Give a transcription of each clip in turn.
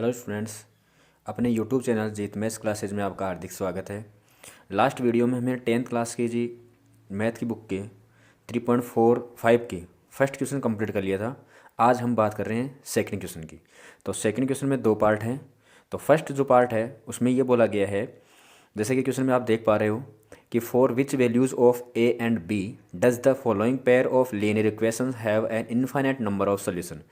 Hello students, अपने YouTube channel जीत maths classes में आपका हार्दिक स्वागत है। लास्ट वीडियो में हमने 10th क्लास की जी मैथ की बुक के 3.45 की फर्स्ट क्वेश्चन कंप्लीट कर लिया था। आज हम बात कर रहे हैं सेकंड क्वेश्चन की। तो सेकंड क्वेश्चन में दो पार्ट हैं। तो फर्स्ट जो पार्ट है उसमें ये बोला गया है, जैसे कि क्वेश्चन में आप देख पा रहे हो कि for which values of a and b does the following pair of linear equations have an infinite number of solution.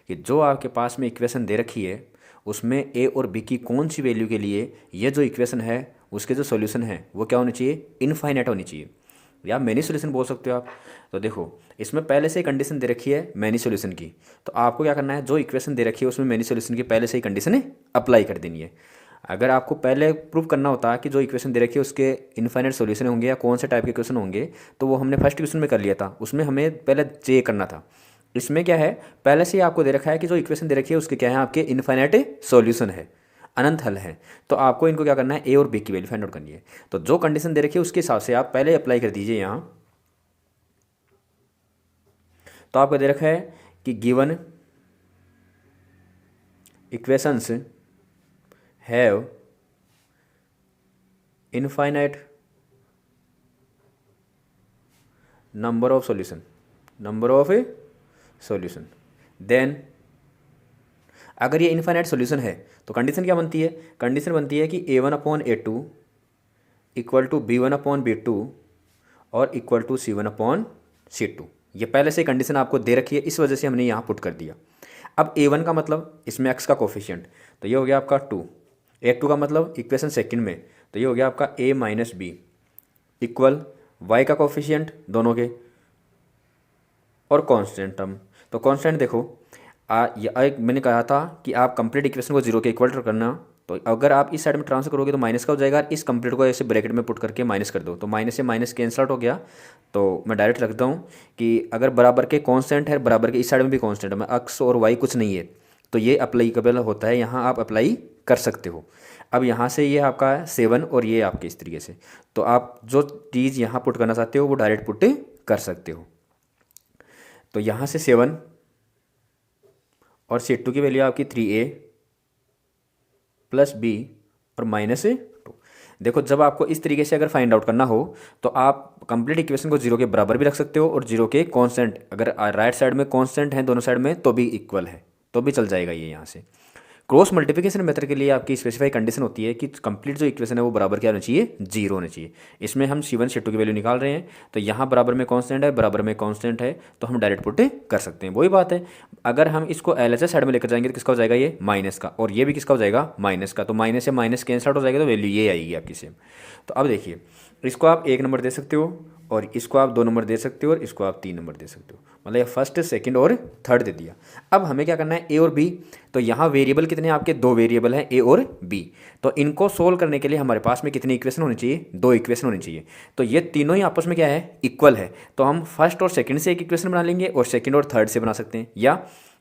कि जो आपके पास में इक्वेशन दे रखी है उसमें ए और बी की कौन सी वैल्यू के लिए ये जो इक्वेशन है उसके जो सॉल्यूशन है वो क्या होनी चाहिए, इनफाइनाइट होनी चाहिए, या मैनी सॉल्यूशन बोल सकते हो आप। तो देखो, इसमें पहले से ही कंडीशन दे रखी है मैनी सॉल्यूशन की। तो आपको क्या करना है, जो इक्वेशन दे रखी है उसमें मैनी सॉल्यूशन की पहले से ही कंडीशन अप्लाई कर देनी है। अगर आपको पहले प्रूव करना होता कि जो इक्वेशन दे रखी है उसके इनफाइनाइट सॉल्यूशन होंगे या कौन से टाइप के क्वेश्चन होंगे, तो वो हमने फर्स्ट क्वेश्चन में कर लिया था, उसमें हमें पहले चेक करना था। इसमें क्या है, पहले से ही आपको दे रखा है कि जो इक्वेशन दे रखी है उसके क्या है, आपके इनफाइनाइट सॉल्यूशन है, अनंत हल है। तो आपको इनको क्या करना है, ए और बी की वैल्यू फाइंड आउट करनी है। तो जो कंडीशन दे रखी है उसके हिसाब से आप पहले अप्लाई कर दीजिए यहाँ। तो आपको दे रखा है कि given equations have infinite number of solution then अगर ये इनफाइनाइट सॉल्यूशन है तो कंडीशन क्या बनती है, कंडीशन बनती है कि a1/a2 इक्वल टू b1/b2 और इक्वल टू c1/c2। ये पहले से कंडीशन आपको दे रखी है, इस वजह से हमने यहाँ पुट कर दिया। अब a1 का मतलब इसमें x का कोफिशिएंट, तो ये हो गया आपका 2। a2 का मतलब इक्वेशन सेकंड में, तो ये हो गया आपका a minus b equal y का कोफिशिएंट दोनों के और कांस्टेंट टर्म। तो कांस्टेंट देखो, मैंने कहा था कि आप कंप्लीट इक्वेशन को जीरो के इक्वल करना। तो अगर आप इस साइड में ट्रांसफर करोगे तो माइनस का हो जाएगा, इस कंप्लीट को ऐसे ब्रैकेट में पुट करके माइनस कर दो, तो माइनस से माइनस कैंसल आउट हो गया। तो मैं डायरेक्ट रखता हूँ कि अगर बराबर के कांस्टेंट है, बराबर के इस साइड में भी कांस्टेंट है, एक्स और वाई कुछ नहीं है, तो ये अप्लीकेबल होता है, यहाँ आप अप्लाई कर सकते हो। अब यहाँ से ये आपका है 7 और ये आपके इस तरीके से, तो आप जो चीज़ यहाँ पुट करना चाहते हो वो डायरेक्ट पुट कर सकते हो। तो यहाँ से 7 और C2 की वैल्यू आपकी 3a प्लस बी और माइनस 2। देखो, जब आपको इस तरीके से अगर फाइंड आउट करना हो तो आप कंप्लीट इक्वेशन को जीरो के बराबर भी रख सकते हो और जीरो के कांस्टेंट, अगर राइट साइड में कांस्टेंट है दोनों साइड में तो भी इक्वल है, तो भी चल जाएगा ये यहाँ से। क्रॉस मल्टीप्लिकेशन मेथड के लिए आपकी स्पेसिफाई कंडीशन होती है कि कंप्लीट जो इक्वेशन है वो बराबर क्या होना चाहिए, जीरो होना चाहिए। इसमें हम C1 C2 की वैल्यू निकाल रहे हैं, तो यहाँ बराबर में कांस्टेंट है, बराबर में कांस्टेंट है, तो हम डायरेक्ट पुट कर सकते हैं। वही बात है, अगर हम इसको LHS साइड में लेकर जाएंगे तो किसका हो जाएगा, ये माइनस का, और ये भी किसका हो जाएगा, माइनस का। तो माइनस से माइनस कैंसल आउट हो जाएगा, तो वैल्यू ये आएगी आपकी सेम। तो अब देखिए, इसको आप 1 नंबर दे सकते हो और इसको आप 2 नंबर दे सकते हो और इसको आप 3 नंबर दे सकते हो, मतलब फर्स्ट सेकंड और थर्ड दे दिया। अब हमें क्या करना है, ए और बी। तो यहाँ वेरिएबल कितने आपके, 2 वेरिएबल हैं ए और बी। तो इनको सोल्व करने के लिए हमारे पास में कितनी इक्वेशन होनी चाहिए, 2 इक्वेशन होनी चाहिए। तो ये तीनों ही आपस में क्या है, इक्वल है। तो हम फर्स्ट और सेकंड से एक इक्वेशन बना लेंगे और सेकंड और थर्ड से बना सकते हैं, या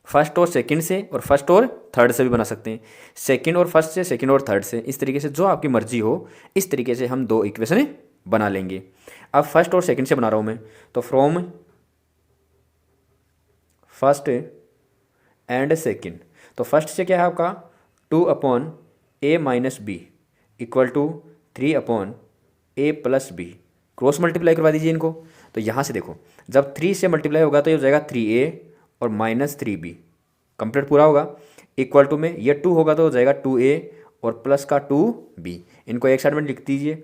फर्स्ट और सेकंड से और फर्स्ट और थर्ड से भी बना सकते हैं, सेकंड और फर्स्ट से, सेकंड और थर्ड से, इस तरीके से जो आपकी मर्जी हो, इस तरीके से हम 2 इक्वेशन बना लेंगे। अब फर्स्ट और सेकंड से बना रहा हूं मैं, तो फ्रॉम फर्स्ट एंड सेकंड। तो फर्स्ट से क्या है आपका 2/a minus b equal to 3/a plus b. Cross multiply करवा दीजिए इनको। तो यहाँ से देखो, जब 3 से मल्टीप्लाई होगा तो ये हो जाएगा 3a और माइनस 3b, कंप्लीट पूरा होगा। इक्वल टू में ये 2 होगा तो हो जाएगा 2a और प्लस का 2b। इनको एक साइड में लिख दीजिए,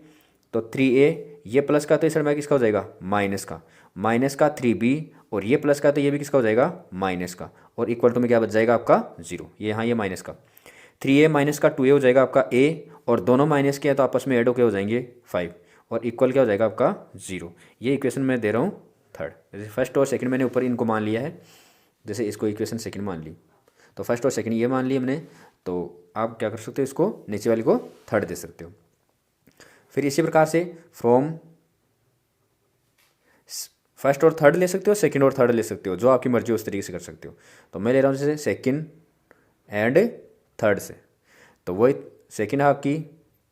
तो 3a, ये प्लस का तो इस साइड में किसका हो जाएगा, माइनस का 3b, और ये प्लस का तो ये भी किसका हो जाएगा, माइनस का, और इक्वल टू में क्या बच जाएगा आपका 0। ये यहाँ ये माइनस का 3a माइनस का 2a हो जाएगा आपका a, और दोनों माइनस के हैं तो आपस में ऐड होकर हो जाएंगे 5, और इक्वल क्या हो जाएगा आपका 0। ये इक्वेशन मैं दे रहा हूँ थर्ड। जैसे फर्स्ट और सेकंड मैंने ऊपर इनको मान लिया है, जैसे इसको इक्वेशन सेकंड मान ली, तो फर्स्ट और सेकंड ये मान ली हमने, तो आप क्या कर सकते हो, इसको नीचे वाले को थर्ड दे सकते हो। फिर इसी प्रकार से फ्रॉम फर्स्ट और थर्ड ले सकते हो, सेकंड और थर्ड ले सकते हो, जो आपकी मर्जी हो उस तरीके से कर सकते हो। तो मैं ले रहा हूँ जैसे सेकंड एंड थर्ड से, तो वही सेकंड है आपकी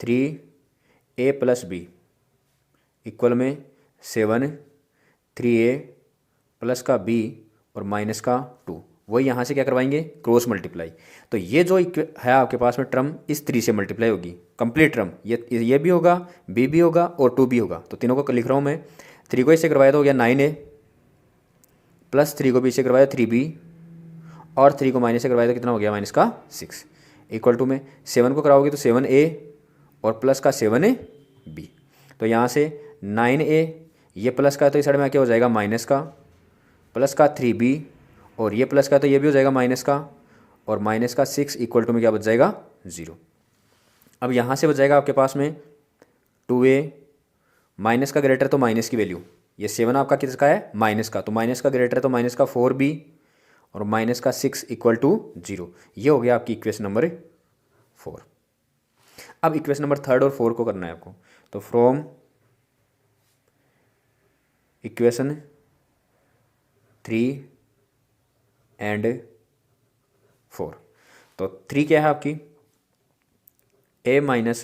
3a प्लस बी इक्वल में 7, 3a प्लस का b और माइनस का 2, वही यहाँ से क्या करवाएंगे, क्रॉस मल्टीप्लाई। तो ये जो है आपके पास में टर्म इस 3 से मल्टीप्लाई होगी, कंप्लीट टर्म। ये भी होगा, बी भी होगा और 2 भी होगा। तो तीनों को लिख रहा हूँ मैं। 3 को इससे करवाया तो हो गया 9a, प्लस 3 को बी से करवाया 3b, और 3 को माइनस से करवाया तो कितना हो गया, माइनस का 6, इक्वल टू में 7 को कराओगे तो 7a और प्लस का 7ab। तो यहाँ से 9a, ये प्लस का तो इस साइड में क्या हो जाएगा, माइनस का, प्लस का 3b, और ये प्लस का तो ये भी हो जाएगा माइनस का, और माइनस का 6 इक्वल टू में क्या बच जाएगा, 0। अब यहाँ से बच जाएगा आपके पास में 2a, माइनस का ग्रेटर तो माइनस की वैल्यू, ये 7 आपका किसका है, माइनस का, तो माइनस का ग्रेटर तो माइनस का 4b, और माइनस का 6 इक्वल टू 0। ये हो गया आपकी इक्वेशन नंबर 4। अब इक्वेशन नंबर 3 और 4 को करना है आपको। तो फ्रॉम इक्वेशन 3 एंड 4, तो 3 क्या है आपकी, a minus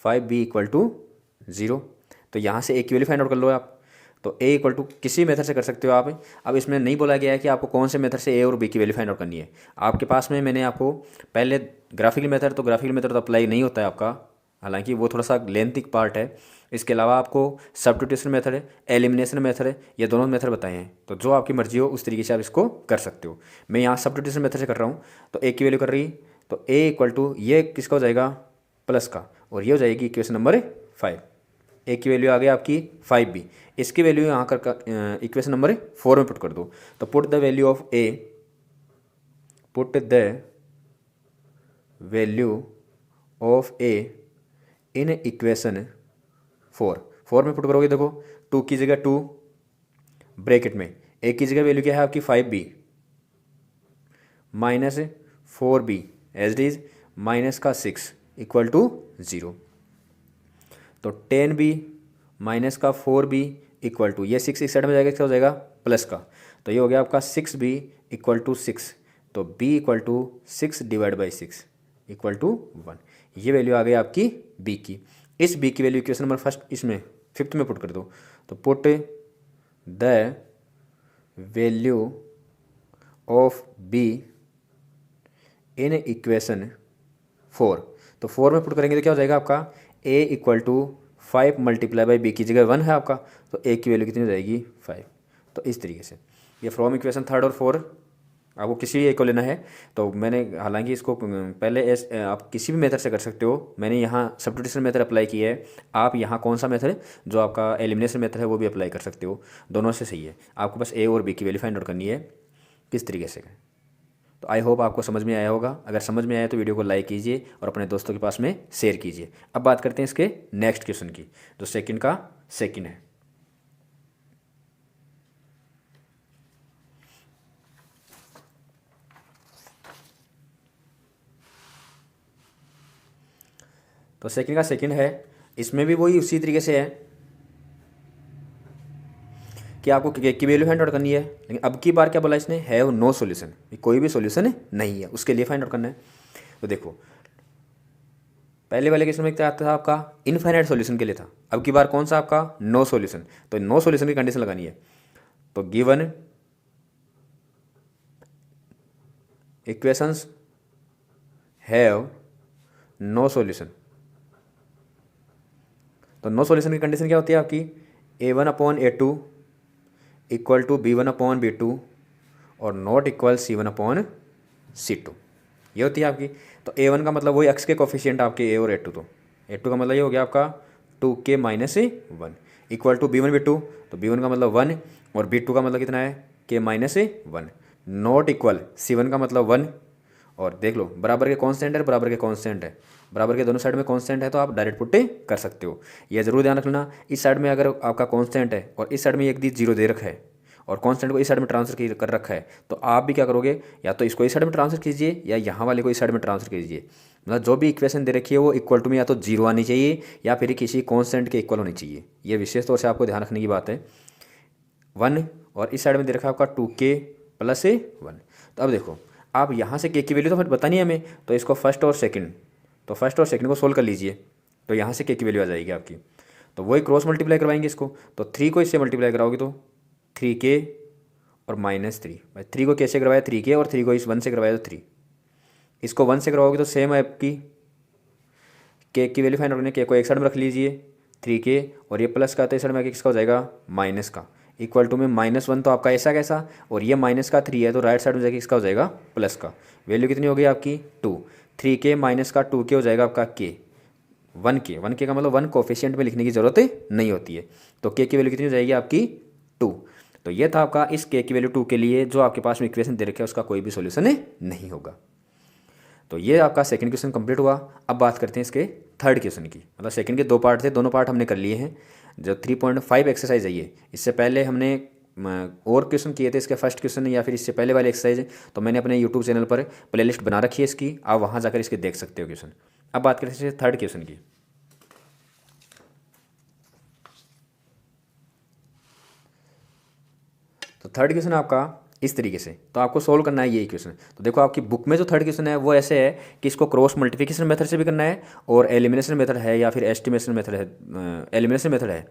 5b equal to 0। तो यहाँ से a की वैल्यू फाइंड आउट कर लो आप। तो a इक्वल टू किसी मेथड से कर सकते हो आप। अब इसमें नहीं बोला गया है कि आपको कौन से मेथड से a और b की वैल्यू फाइंड आउट करनी है। आपके पास में मैंने आपको पहले ग्राफिकल मेथड, तो ग्राफिकल मेथड तो अप्लाई नहीं होता है आपका, हालांकि वो थोड़ा सा लेंथी पार्ट है। इसके अलावा आपको सब्स्टिट्यूशन मेथड है, एलिमिनेशन मेथड है, ये दोनों मेथड बताए हैं। तो जो आपकी मर्जी हो उस तरीके से आप इसको कर सकते हो। मैं यहाँ सब्स्टिट्यूशन मेथड से कर रहा हूँ। तो a की वैल्यू कर रही, तो a इक्वल टू ये किसका हो जाएगा, प्लस का, और ये हो जाएगी इक्वेशन नंबर 5। a की वैल्यू आ गई आपकी 5b, इसकी वैल्यू यहाँ कर इक्वेशन नंबर 4 में पुट कर दो। तो put the value of a, put the value of a in equation 4 में पुट करोगे। देखो 2 की जगह 2 ब्रैकेट में, a की जगह वैल्यू क्या है आपकी 5b, minus 4b as it is, minus का 6 इक्वल टू 0। तो 10b माइनस का 4b इक्वल टू, ये 6 इस साइड में जाएगा, क्या हो जाएगा, प्लस का। तो ये हो गया आपका 6b इक्वल टू 6। तो b equal to 6 divide by 6 equal to 1। ये वैल्यू आ गई आपकी b की। इस b की वैल्यू इक्वेशन नंबर फर्स्ट इसमें 5th में पुट कर दो। तो put the value of b in equation 4। तो 4 में पुट करेंगे तो क्या हो जाएगा आपका, a equal to 5 multiply by b की जगह 1 है आपका, तो a की वैल्यू कितनी हो जाएगी, 5। तो इस तरीके से ये फ्रॉम इक्वेशन 3 और 4 आपको किसी भी एक को लेना है। तो मैंने हालांकि इसको पहले आप किसी भी मेथड से कर सकते हो, मैंने यहाँ सब्स्टिट्यूशन मेथड अप्लाई की है। आप यहाँ कौन सा मेथड जो आपका एलिमिनेशन मेथड है वो भी अप्लाई कर सकते हो, दोनों से सही है। आपको बस a और b की वैल्यू फाइंड आउट करनी है किस तरीके से। तो आई होप आपको समझ में आया होगा। अगर समझ में आया तो वीडियो को लाइक कीजिए और अपने दोस्तों के पास में शेयर कीजिए। अब बात करते हैं इसके नेक्स्ट क्वेश्चन की, जो सेकंड का सेकंड है। तो सेकंड का सेकंड है, इसमें भी वही उसी तरीके से है कि आपको की वैल्यू फाइंड आउट करनी है। लेकिन अब की बार क्या बोला इसने, हैव नो सॉल्यूशन, कोई भी सॉल्यूशन नहीं है, उसके लिए फाइंड आउट करना है। तो देखो पहले वाले क्वेश्चन में क्या था आपका, इनफाइनाइट सॉल्यूशन के लिए था। अब की बार कौन सा आपका, नो सॉल्यूशन। तो नो सॉल्यूशन की कंडीशन लगानी है। तो given equations have no solution. तो नो सॉल्यूशन की कंडीशन क्या होती है आपकी, a1/a2 इक्वल टू b1/b2 और नॉट इक्वल c1/c2, ये होती है आपकी। तो a1 का मतलब वही x के कोफिशिएंट आपके a और a2, तो a2 का मतलब ये हो गया आपका 2k minus 1 equal to b1/b2, तो b1 का मतलब 1 और b2 का मतलब कितना है, k minus 1, not equal c1 का मतलब 1। और देख लो बराबर के कॉन्स्टेंट है, बराबर के कॉन्स्टेंट है, बराबर के दोनों साइड में कॉन्स्टेंट है, तो आप डायरेक्ट पुट कर सकते हो। यह जरूर ध्यान रखना, इस साइड में अगर आपका कॉन्स्टेंट है और इस साइड में एक दी 0 दे रखा है और कॉन्स्टेंट को इस साइड में ट्रांसफर कर रखा है, तो आप भी क्या करोगे, या तो इसको इस साइड में ट्रांसफर कीजिए या यहाँ वाले को इस साइड में ट्रांसफर कीजिए। मतलब जो भी इक्वेशन दे रखी है वो इक्वल टू में या तो 0 आनी चाहिए या फिर किसी कॉन्स्टेंट के इक्वल होनी चाहिए। ये विशेष तौर से आपको ध्यान रखने की बात है। 1 और इस साइड में दे रखा है आपका 2k प्लस 1। तो अब देखो आप यहाँ से k की वैल्यू तो फिर बतानी है हमें, तो इसको फर्स्ट और सेकंड, तो फर्स्ट और सेकंड को सोल्व कर लीजिए। तो यहाँ से k की वैल्यू आ जाएगी आपकी। तो वही क्रॉस मल्टीप्लाई करवाएंगे इसको। तो 3 को इससे मल्टीप्लाई कराओगे तो 3k और -3। भाई 3 को कैसे करवाया 3 के, और 3 को इस 1 से करवाया तो 3। इसको 1 से करवाओगे तो सेम है आपकी के की वैल्यू फाइंड आउट करनी है। के को एक साइड में रख लीजिए 3 के, और ये प्लस का तो इस साइड में आके किसका हो जाएगा माइनस का, इक्वल टू में -1 तो आपका ऐसा कैसा, और ये माइनस का 3 है तो राइट साइड में जाके किसका हो जाएगा प्लस का। वैल्यू कितनी हो गई आपकी 2। 3 के माइनस का 2 के हो जाएगा आपका के 1 के का मतलब 1 कोफिशिएंट में लिखने की ज़रूरत नहीं होती है। तो के की वैल्यू कितनी हो जाएगी आपकी 2। तो ये था आपका इस के की वैल्यू 2 के लिए जो आपके पास में इक्वेशन दे रखे है उसका कोई भी सोल्यूशन नहीं होगा। तो ये आपका सेकंड क्वेश्चन कंप्लीट हुआ। अब बात करते हैं इसके थर्ड क्वेश्चन की। मतलब सेकंड के 2 पार्ट थे, दोनों पार्ट हमने कर लिए हैं। जो 3.5 एक्सरसाइज है ये, इससे पहले हमने और क्वेश्चन किए थे इसके फर्स्ट क्वेश्चन या फिर इससे पहले वाले एक्सरसाइज, तो मैंने अपने यूट्यूब चैनल पर प्लेलिस्ट बना रखी है इसकी, आप वहाँ जाकर इसके देख सकते हो क्वेश्चन। अब बात करते हैं थर्ड क्वेश्चन की। तो थर्ड क्वेश्चन आपका इस तरीके से, तो आपको सोल्व करना है ये इक्वेशन। तो देखो आपकी बुक में जो थर्ड क्वेश्चन है वो ऐसे है कि इसको क्रॉस मल्टीप्लिकेशन मेथड से भी करना है, और एलिमिनेशन मेथड है या फिर एस्टिमेशन मेथड है, एलिमिनेशन मेथड है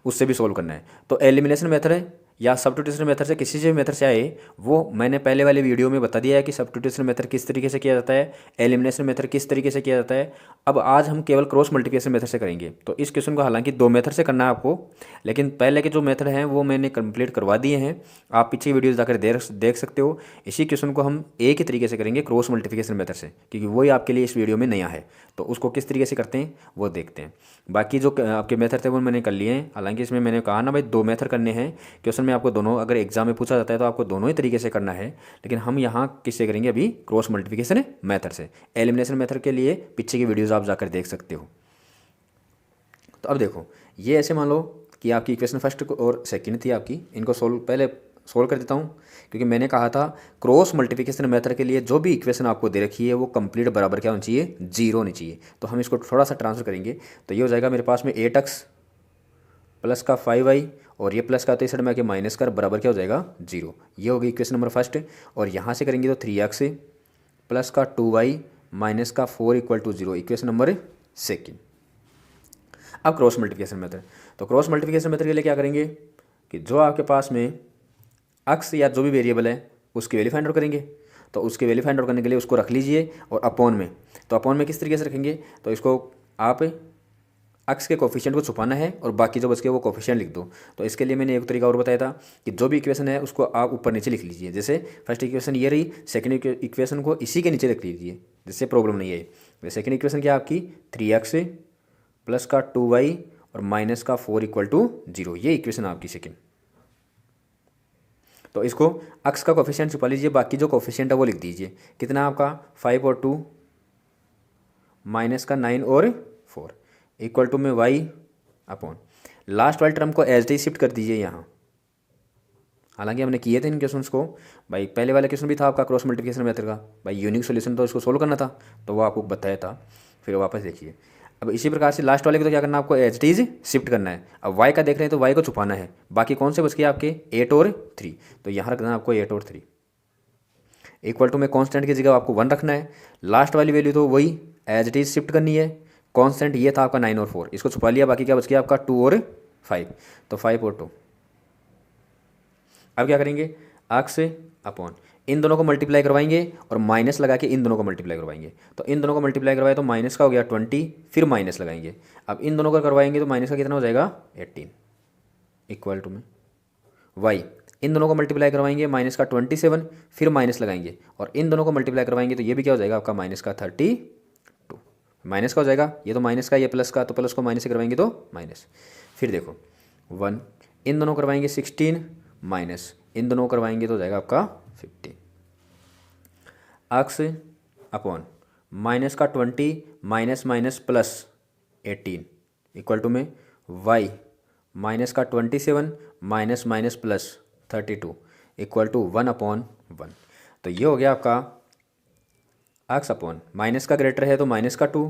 उससे भी सोल्व करना है। तो एलिमिनेशन मेथड या सब्स्टिट्यूशन मेथड से किसी से भी मेथड से आए, वो मैंने पहले वाले वीडियो में बता दिया है कि सब्स्टिट्यूशन मेथड किस तरीके से किया जाता है, एलिमिनेशन मेथड किस तरीके से किया जाता है। अब आज हम केवल क्रॉस मल्टीप्लिकेशन मेथड से करेंगे। तो इस क्वेश्चन को हालांकि 2 मेथड से करना है आपको, लेकिन पहले के जो मेथड हैं वो मैंने कंप्लीट करवा दिए हैं, आप पीछे वीडियो जाकर देख सकते हो। इसी क्वेश्चन को हम एक ही तरीके से करेंगे क्रॉस मल्टीप्लिकेशन मेथड से, क्योंकि वही आपके लिए इस वीडियो में नया है। तो उसको किस तरीके से करते हैं वो देखते हैं। बाकी जो आपके मेथड थे वो मैंने कर लिए हैं। हालांकि इसमें मैंने कहा ना भाई 2 मेथड करने हैं क्वेश्चन में, आपको दोनों अगर एग्जाम में पूछा जाता है तो आपको दोनों ही तरीके से करना है, लेकिन हम यहाँ किससे करेंगे अभी क्रॉस मल्टीप्लिकेशन मेथड से। एलिमिनेशन मेथड के लिए पीछे की वीडियोज़ आप जाकर देख सकते हो। तो अब देखो ये ऐसे मान लो कि आपकी इक्वेशन फर्स्ट और सेकंड थी आपकी, इनको पहले सोल्व कर देता हूँ, क्योंकि मैंने कहा था क्रॉस मल्टीप्लिकेशन मेथड के लिए जो भी इक्वेशन आपको दे रखी है वो कंप्लीट बराबर क्या होनी चाहिए 0 होनी चाहिए। तो हम इसको थोड़ा सा ट्रांसफर करेंगे, तो ये हो जाएगा मेरे पास में 8x प्लस का 5y, और ये प्लस का तो इस साइड में आके माइनस कर बराबर क्या हो जाएगा 0। ये होगी इक्वेशन नंबर फर्स्ट। और यहाँ से करेंगे तो 3x प्लस का 2y माइनस का 4 equal to 0, equation number second. अब क्रॉस मल्टीप्लिकेशन मेथड, तो क्रॉस मल्टीप्लिकेशन मेथड के लिए क्या करेंगे कि जो आपके पास में अक्स या जो भी वेरिएबल है उसकी वैल्यू फाइंड आउट करेंगे। तो उसकी वैल्यू फाइंड आउट करने के लिए उसको रख लीजिए, और अपॉन में, तो अपॉन में किस तरीके से रखेंगे, तो इसको आप अक्स के कोफिशिएंट को छुपाना है और बाकी जो बच के वो कोफिशिएंट लिख दो। तो इसके लिए मैंने एक तरीका और बताया था कि जो भी इक्वेशन है उसको आप ऊपर नीचे लिख लीजिए। जैसे फर्स्ट इक्वेशन ये रही, सेकंड इक्वेशन को इसी के नीचे रख लीजिए, जिससे प्रॉब्लम नहीं है। सेकंड इक्वेशन क्या आपकी 3x प्लस का 2y और माइनस का 4 इक्वल टू 0, ये इक्वेशन आपकी सेकंड। तो इसको अक्स का कोफिशिएंट छुपा लीजिए, बाकी जो कोफिशिएंट है वो लिख दीजिए। कितना आपका 5 और 2 माइनस का 9 और 4 इक्वल टू में y अपॉन लास्ट वाली टर्म को एज डी शिफ्ट कर दीजिए यहाँ। हालांकि हमने किए थे इन क्वेश्चंस को भाई, पहले वाला क्वेश्चन भी था आपका क्रॉस मल्टीप्लिकेशन मेथड का भाई, यूनिक सॉल्यूशन तो इसको सोल्व करना था, तो वो आपको बताया था, फिर वापस देखिए। अब इसी प्रकार से लास्ट वाले को तो क्या करना है आपको एज टीज शिफ्ट करना है। अब y का देख रहे हैं तो y को छुपाना है, बाकी कौन से बच गए आपके 8 और 3, तो यहाँ रखना है आपको 8 और 3 इक्वल टू में कांस्टेंट की जगह आपको 1 रखना है। लास्ट वाली वैल्यू तो वही एज टीज शिफ्ट करनी है। कांस्टेंट ये था आपका 9 और 4, इसको छुपा लिया, बाकी क्या बच गया आपका 2 और 5, तो 5 और 2। अब क्या करेंगे अक्स अपॉन इन दोनों को मल्टीप्लाई करवाएंगे और माइनस लगा के इन दोनों को मल्टीप्लाई करवाएंगे। तो इन दोनों को मल्टीप्लाई करवाए तो माइनस का हो गया 20, फिर माइनस लगाएंगे। अब इन दोनों को करवाएंगे तो माइनस का कितना हो जाएगा 18 इक्वल टू में y, इन दोनों को मल्टीप्लाई करवाएंगे माइनस का 27, फिर माइनस लगाएंगे, और इन दोनों को मल्टीप्लाई करवाएंगे तो ये भी क्या हो जाएगा आपका माइनस का 32, माइनस का हो जाएगा, ये तो माइनस का, ये प्लस का, तो प्लस को माइनस से करवाएंगे तो माइनस। फिर देखो 1, इन दोनों करवाएंगे 16 माइनस इन दोनों करवाएंगे तो हो जाएगा आपका 15 अक्स अपॉन माइनस का 20 minus minus plus 18 equal to में y माइनस का 27 minus minus plus 32 equal to 1 upon 1। तो ये हो गया आपका अक्स अपॉन माइनस का ग्रेटर है तो माइनस का 2,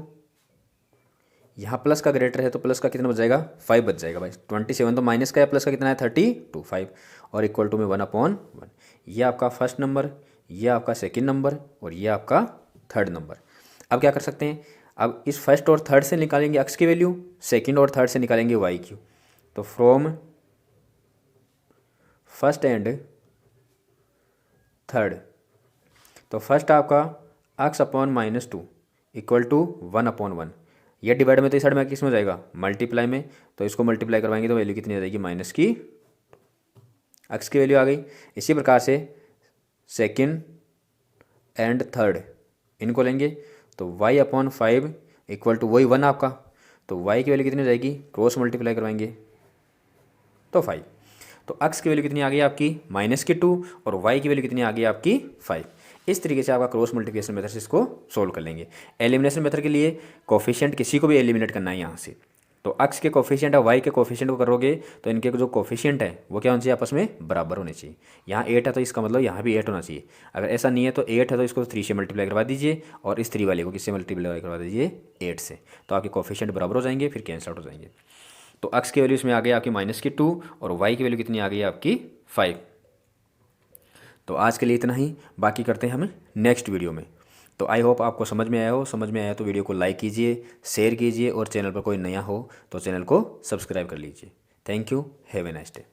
यहाँ प्लस का ग्रेटर है तो प्लस का कितना बच जाएगा 5 बच जाएगा भाई। 27 तो माइनस का है, प्लस का कितना है 32 5, और इक्वल टू में 1 अपॉन 1। ये आपका फर्स्ट नंबर, ये आपका सेकंड नंबर, और ये आपका थर्ड नंबर। अब क्या कर सकते हैं, अब इस फर्स्ट और थर्ड से निकालेंगे एक्स की वैल्यू, सेकंड और थर्ड से निकालेंगे वाई की। तो फ्रॉम फर्स्ट एंड थर्ड। तो फर्स्ट आपका x अपॉन -2 इक्वल टू 1/1। ये डिवाइड में तो इस साइड में किस में हो जाएगा, मल्टीप्लाई में, तो इसको मल्टीप्लाई करवाएंगे तो वैल्यू कितनी आ जाएगी, माइनस की x की वैल्यू आ गई। इसी प्रकार से सेकंड एंड थर्ड इनको लेंगे तो y/5 इक्वल टू वही 1 आपका, तो y की वैल्यू कितनी हो जाएगी, क्रॉस मल्टीप्लाई करवाएंगे तो 5। तो x की वैल्यू कितनी आ गई आपकी, -2, और y की वैल्यू कितनी आ गई आपकी 5। इस तरीके से आपका क्रॉस मल्टीप्लिकेशन मेथड से इसको सोल्व कर लेंगे। एलिमिनेशन मेथड के लिए कोफिशिएंट किसी को भी एलिमिनेट करना है यहाँ से, तो x के कोफिशिएंट और y के कोफिशिएंट को करोगे तो इनके जो कोफिशिएंट है वो क्या होना चाहिए, आपस में बराबर होने चाहिए। यहाँ 8 है तो इसका मतलब यहाँ भी 8 होना चाहिए। अगर ऐसा नहीं है तो 8 है तो इसको 3 से मल्टीप्लाई करवा दीजिए और इस 3 वाले को किससे मल्टीप्लाई करवा दीजिए, 8 से, तो आपके कोफिशिएंट बराबर हो जाएंगे, फिर कैंसल आउट हो जाएंगे। तो x की वैल्यू इसमें आ गई आपकी -2 और y की वैल्यू कितनी आ गई आपकी 5। तो आज के लिए इतना ही, बाकी करते हैं हम नेक्स्ट वीडियो में। तो आई होप आपको समझ में आया हो, समझ में आया तो वीडियो को लाइक कीजिए, शेयर कीजिए, और चैनल पर कोई नया हो तो चैनल को सब्सक्राइब कर लीजिए। Thank you, have a nice day.